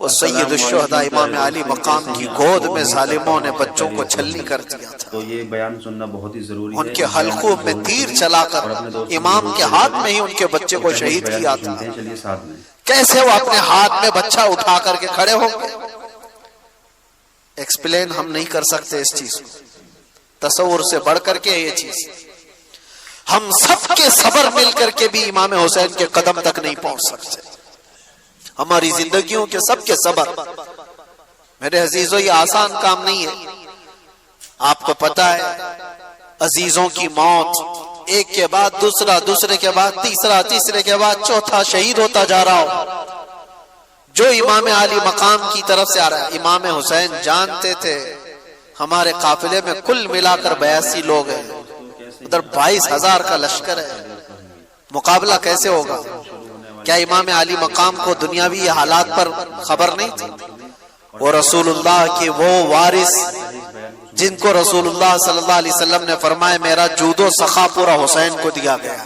وہ سید الشہداء امام علی مقام کی گود میں ظالموں نے بچوں کو چھلنی کر دیا تھا. تو یہ بیان سننا بہت ہی ضروری ہے. ان کے حلقوں میں تیر چلا کر امام کے ہاتھ میں ہی ان کے بچے کو شہید کیا تھا. چلیے ساتھ میں کیسے وہ اپنے ہاتھ میں بچہ اٹھا کر کے کھڑے ہوں گے؟ ایکسپلین ہم نہیں کر سکتے اس چیز کو. تصور سے بڑھ کر کے یہ چیز ہم سب کے صبر مل کر کے بھی امام حسین کے قدم تک نہیں پہنچ سکتے. ہماری زندگیوں کے سب کے صبر میرے عزیزوں یہ آسان کام نہیں ہے. آپ کو پتا ہے عزیزوں کی موت ایک کے بعد دوسرا، دوسرے کے بعد تیسرا، تیسرے کے بعد چوتھا شہید ہوتا جا رہا ہو. جو امام علی مقام کی طرف سے آ رہا ہے. امام حسین جانتے تھے ہمارے قافلے میں کل ملا کر 82 لوگ ہیں، ادھر 22,000 کا لشکر ہے، مقابلہ کیسے ہوگا؟ کیا امام علی مقام کو دنیاوی حالات پر خبر نہیں تھی؟ وہ رسول اللہ کے وہ وارث جن کو رسول اللہ صلی اللہ علیہ وسلم نے فرمایا میرا جود و سخا پورا حسین کو دیا گیا.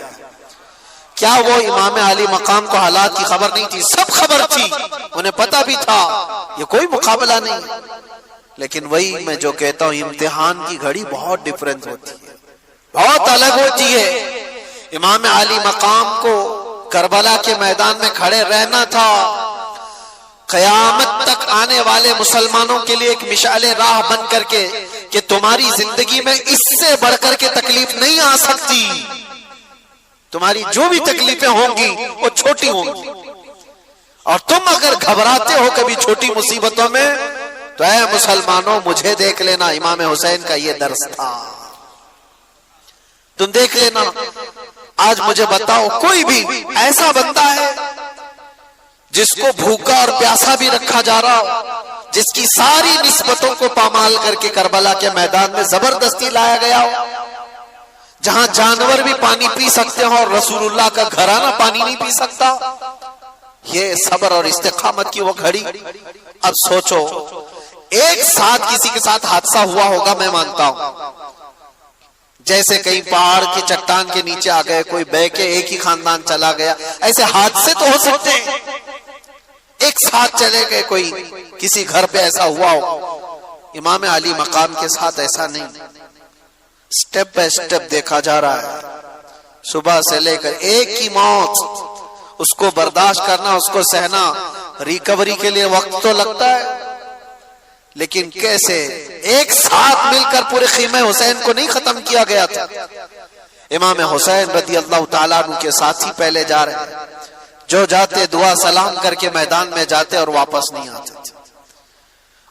کیا وہ امام علی مقام کو حالات کی خبر نہیں تھی؟ سب خبر تھی، انہیں پتا بھی تھا یہ کوئی مقابلہ نہیں. لیکن وہی میں جو کہتا ہوں امتحان کی گھڑی بہت ڈیفرنٹ ہوتی ہے، بہت الگ ہوتی ہے. امام علی مقام کو کربلا کے میدان میں کھڑے رہنا تھا. قیامت تک آنے والے مسلمانوں کے لیے ایک مشعل راہ بن کر کے کہ تمہاری زندگی میں اس سے بڑھ کر کے تکلیف نہیں آ سکتی. تمہاری جو بھی تکلیفیں ہوں گی وہ چھوٹی ہوں گی، اور تم اگر گھبراتے ہو کبھی چھوٹی مصیبتوں میں تو اے مسلمانوں مجھے دیکھ لینا. امام حسین کا یہ درس تھا، تم دیکھ لینا. آج مجھے بتاؤ کوئی بھی ایسا بندہ ہے جس کو بھوکا اور پیاسا بھی رکھا جا رہا ہو، جس کی ساری نسبتوں کو پامال کر کے کربلا کے میدان میں زبردستی لایا گیا ہو، جہاں جانور بھی پانی پی سکتے ہوں اور رسول اللہ کا گھرانہ پانی نہیں پی سکتا. یہ صبر اور استقامت کی وہ گھڑی. اب سوچو ایک ساتھ کسی کے ساتھ حادثہ ہوا ہوگا، میں مانتا ہوں، جیسے کئی پہاڑ کی چٹان کے نیچے آ گئے، کوئی بہ کے ایک ہی خاندان چلا گیا، ایسے حادثے تو ہو سکتے ہیں. ایک ساتھ چلے گئے، کوئی کسی گھر پہ ایسا ہوا ہو. امام علی مقام کے ساتھ ایسا نہیں، سٹیپ بائی سٹیپ دیکھا جا رہا ہے. صبح سے لے کر ایک کی موت، اس کو برداشت کرنا، اس کو سہنا. ریکوری کے لیے وقت تو لگتا ہے، لیکن کیسے ایک ساتھ مل کر پورے خیمہ حسین کو نہیں ختم کیا گیا تھا. امام حسین رضی اللہ تعالیٰ عنہ کے ساتھی پہلے جا رہے ہیں، جو جاتے دعا سلام کر کے میدان میں جاتے اور واپس نہیں آتے تھے.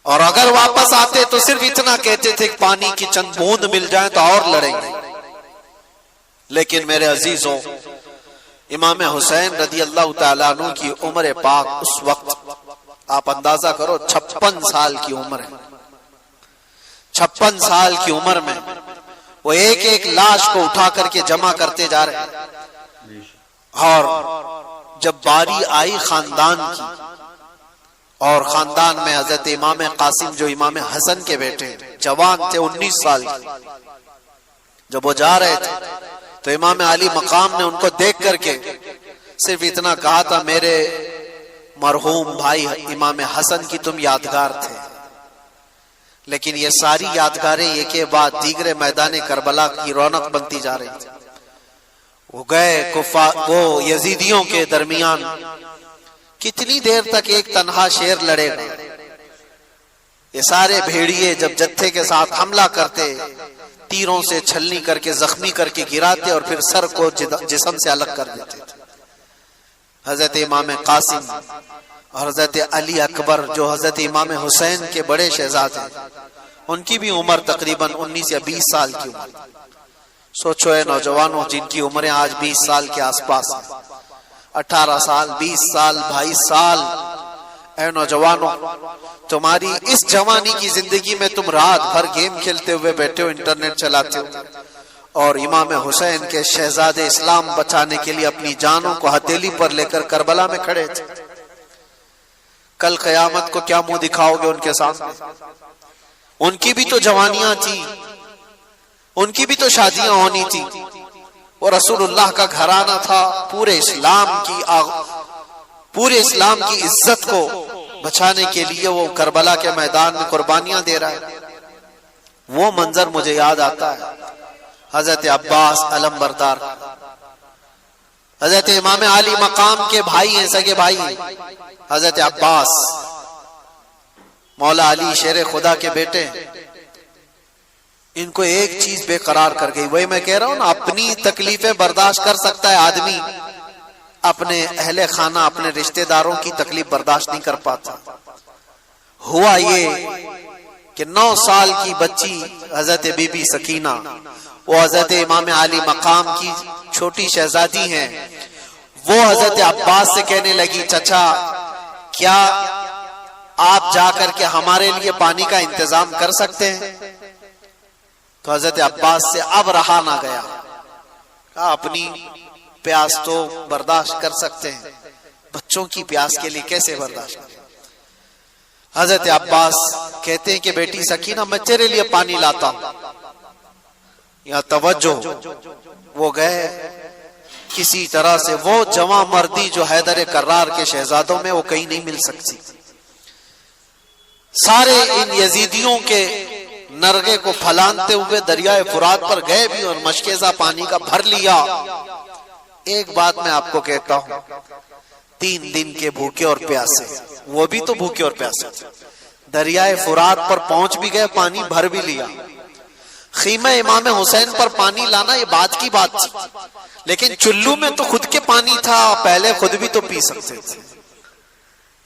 اور اگر واپس آتے تو صرف اتنا کہتے تھے کہ پانی کی چند بوند مل جائیں تو اور لڑیں گے. لیکن میرے عزیزوں امام حسین رضی اللہ تعالیٰ عنہ کی عمر پاک اس وقت آپ اندازہ کرو 56 سال کی عمر ہے. 56 سال کی عمر میں وہ ایک ایک لاش کو اٹھا کر کے جمع کرتے جا رہے ہیں. اور جب باری آئی خاندان کی، اور خاندان میں حضرت امام قاسم جو امام حسن کے بیٹے جوان تھے 19 سال کے، جب وہ جا رہے تھے تو امام علی مقام نے ان کو دیکھ کر کے صرف اتنا کہا تھا میرے مرحوم بھائی امام حسن کی تم یادگار تھے. لیکن یہ ساری یادگاریں ایک کے بعد دیگر میدان کربلا کی رونق بنتی جا رہی تھی. وہ گئے وہ یزیدیوں کے درمیان کتنی دیر تک ایک تنہا شیر لڑے گا. یہ سارے بھیڑیے جب جتھے کے ساتھ حملہ کرتے، تیروں سے چھلنی کر کے زخمی کر کے گراتے اور پھر سر کو جسم سے الگ کر دیتے تھے. حضرت امام قاسم اور حضرت علی اکبر جو حضرت امام حسین کے بڑے شہزادے، ان کی بھی عمر تقریباً 19 یا 20 سال کی عمر. سوچو اے نوجوانوں جن کی عمریں آج 20 سال کے آس پاس ہیں، 18 سال 20 سال 22 سال. اے نوجوانوں تمہاری اس جوانی کی زندگی میں تم رات بھر گیم کھیلتے ہوئے بیٹھے ہو، انٹرنیٹ چلاتے ہو، اور امام حسین کے شہزادے اسلام بچانے کے لیے اپنی جانوں کو ہتھیلی پر لے کر کربلا میں کھڑے تھے. کل قیامت کو کیا منہ دکھاؤ گے ان کے سامنے؟ ان کی بھی تو جوانیاں تھی، ان کی بھی تو شادیاں ہونی تھی. وہ رسول اللہ کا گھرانہ تھا، پورے اسلام کی عزت کو بچانے کے لیے وہ کربلا کے میدان میں قربانیاں دے رہا ہے. وہ منظر مجھے یاد آتا ہے حضرت عباس علم بردار. حضرت امام علی مقام کے بھائی ہیں، سگے بھائی ہیں حضرت عباس، مولا علی شیر خدا کے بیٹے ہیں. ان کو ایک چیز بے قرار کر گئی. وہی میں کہہ رہا ہوں نا، اپنی تکلیفیں برداشت کر سکتا ہے آدمی، اپنے اہل خانہ اپنے رشتہ داروں کی تکلیف برداشت نہیں کر پاتا. ہوا یہ کہ 9 سال کی بچی حضرت بی بی سکینہ، وہ حضرت امام علی مقام کی چھوٹی شہزادی ہیں، وہ حضرت عباس سے کہنے لگی چچا کیا آپ جا کر کے ہمارے لیے پانی کا انتظام کر سکتے ہیں؟ تو حضرت عباس سے اب رہا نہ گیا، کہا اپنی پیاس تو برداشت کر سکتے ہیں، بچوں کی پیاس کے لیے کیسے برداشت کریں؟ حضرت عباس کہتے ہیں کہ بیٹی سکینہ میں تیرے لیے پانی لاتا ہوں. یا توجہ، وہ گئے کسی طرح سے، وہ جواں مردی جو حیدر کرار کے شہزادوں میں وہ کہیں نہیں مل سکتی. سارے ان یزیدیوں کے نرگے کو پھلانتے ہوئے دریائے فرات پر گئے بھی اور مشکیزہ پانی کا بھر لیا. ایک بات میں آپ کو کہتا ہوں، 3 دن کے بھوکے اور پیاسے، وہ بھی تو بھوکے اور پیاسے، دریائے فرات پر پہنچ بھی گئے، پانی بھر بھی لیا. خیمہ امام حسین پر پانی لانا یہ بات کی بات تھی، لیکن چلو میں تو خود کے پانی تھا، پہلے خود بھی تو پی سکتے تھے.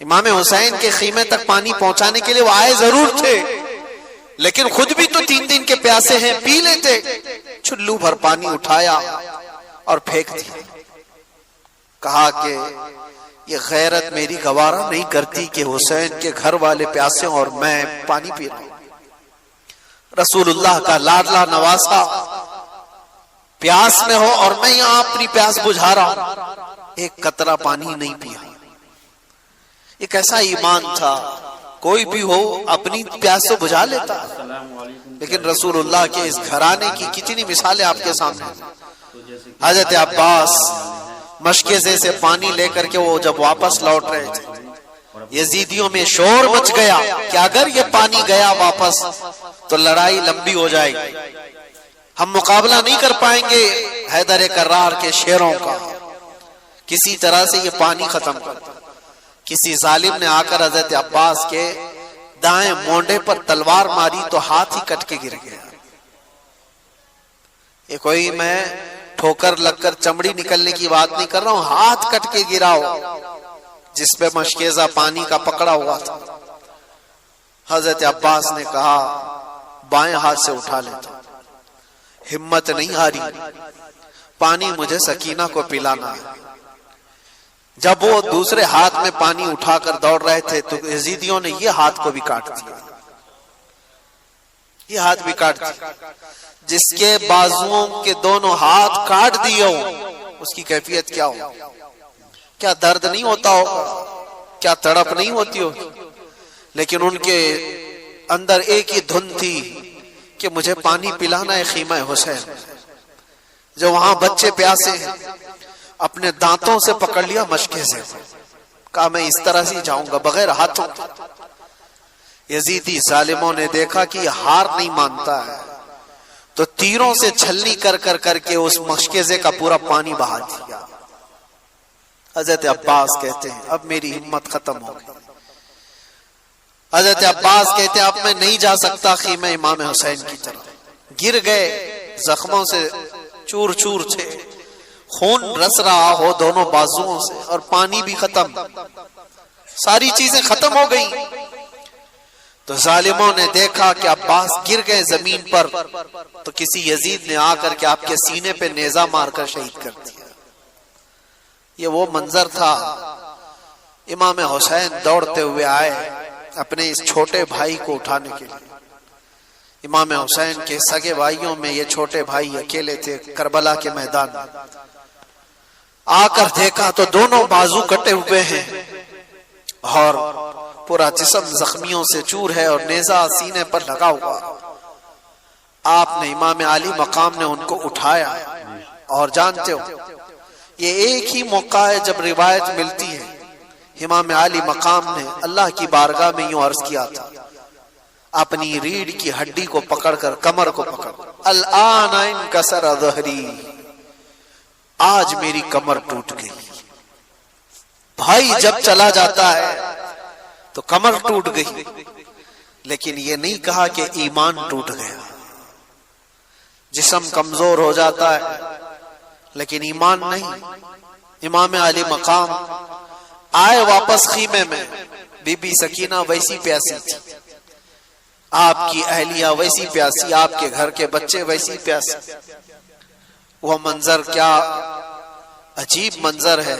امام حسین کے خیمے تک پانی پہنچانے کے لیے وہ آئے ضرور تھے، لیکن خود بھی تو 3 دن کے پیاسے ہیں، پی لیتے. چلو بھر پانی اٹھایا اور پھینک دیا. کہا کہ یہ غیرت میری گوارا نہیں کرتی کہ حسین کے گھر والے پیاسے اور میں پانی پی رہا ہوں. رسول اللہ کا لاڈلا نواسا پیاس میں ہو اور میں یہاں اپنی پیاس بجھا رہا ہوں، ایک قطرہ پانی نہیں پیا. یہ کیسا ایمان تھا، کوئی بھی ہو اپنی پیاس سے بجھا لیتا. لیکن رسول اللہ کے اس گھرانے کی کتنی مثالیں آپ کے سامنے. حضرت عباس مشکیزے سے پانی لے کر کے وہ جب واپس لوٹ رہے تھے، یزیدیوں میں شور مچ گیا کہ اگر یہ پانی گیا واپس تو لڑائی لمبی ہو جائے گی، ہم مقابلہ نہیں کر پائیں گے حیدر کرار کے شیروں کا، کسی طرح سے یہ پانی ختم کر. کسی ظالم نے آ کر حضرت عباس کے دائیں مونڈے پر تلوار ماری تو ہاتھ ہی کٹ کے گر گیا. یہ کوئی میں ٹھوکر لگ کر چمڑی نکلنے کی بات نہیں کر رہا ہوں، ہاتھ کٹ کے گرا ہو جس پہ مشکیزہ پانی کا پکڑا ہوا تھا. حضرت عباس نے کہا بائیں ہاتھ سے اٹھا لیتا، ہمت نہیں ہاری، پانی مجھے سکینہ کو پلانا ہے. جب وہ دوسرے ہاتھ میں پانی اٹھا کر دوڑ رہے تھے تو یزیدیوں نے یہ ہاتھ کو بھی کاٹ دیا، یہ ہاتھ بھی کاٹ دیا. جس کے بازوؤں کے دونوں ہاتھ کاٹ دیے ہو اس کی کیفیت کیا ہو؟ کیا درد نہیں ہوتا ہوگا؟ کیا تڑپ نہیں ہوتی ہوگی؟ لیکن ان کے اندر ایک ہی دھن تھی کہ مجھے پانی پلانا ہے خیمہ حسین. جو وہاں بچے پیاسے ہیں، اپنے دانتوں سے پکڑ لیا مشکے سے، کہا میں اس طرح سے جاؤں گا بغیر ہاتھوں. یزیدی ظالموں نے دیکھا کہ یہ ہار نہیں مانتا ہے تو تیروں سے چھلنی کر کر کر کے اس مشکیزے کا پورا پانی بہا دیا. حضرت عباس کہتے ہیں اب میری ہمت ختم ہو گئی. حضرت عباس کہتے ہیں اب میں نہیں جا سکتا خیمہ امام حسین کی طرف. گر گئے، زخموں سے چور چور تھے، خون رس رہا ہو دونوں بازوؤں سے اور پانی بھی ختم، ساری چیزیں ختم ہو گئی. تو ظالموں نے دیکھا کہ عباس گر گئے زمین پر تو کسی یزید نے آ کر کے آپ کے سینے پہ نیزہ مار کر شہید کر دیا. یہ وہ منظر تھا. امام حسین دوڑتے ہوئے آئے اپنے اس چھوٹے بھائی کو اٹھانے کے لیے. امام حسین کے سگے بھائیوں میں یہ چھوٹے بھائی اکیلے تھے کربلا کے میدان میں. آ کر دیکھا تو دونوں بازو کٹے ہوئے ہیں اور پورا جسم زخمیوں سے چور ہے اور نیزہ سینے پر لگا ہوا. آپ نے امام علی مقام نے ان کو اٹھایا. اور جانتے ہو یہ ایک ہی موقع ہے جب روایت ملتی ہے امام عالی مقام نے اللہ کی بارگاہ میں یوں عرض کیا تھا، اپنی ریڑھ کی ہڈی کو پکڑ کر، کمر کو پکڑ، الآن انکسر ظہری، آج میری کمر ٹوٹ گئی۔ بھائی جب چلا جاتا ہے تو کمر ٹوٹ گئی، لیکن یہ نہیں کہا کہ ایمان ٹوٹ گیا۔ جسم کمزور ہو جاتا ہے لیکن ایمان نہیں۔ امام علی مقام آئے واپس خیمے میں، بی بی سکینہ ویسی پیاسی تھی، آپ کی اہلیہ ویسی پیاسی، آپ کے گھر کے بچے ویسی پیاسے۔ وہ منظر کیا عجیب منظر ہے،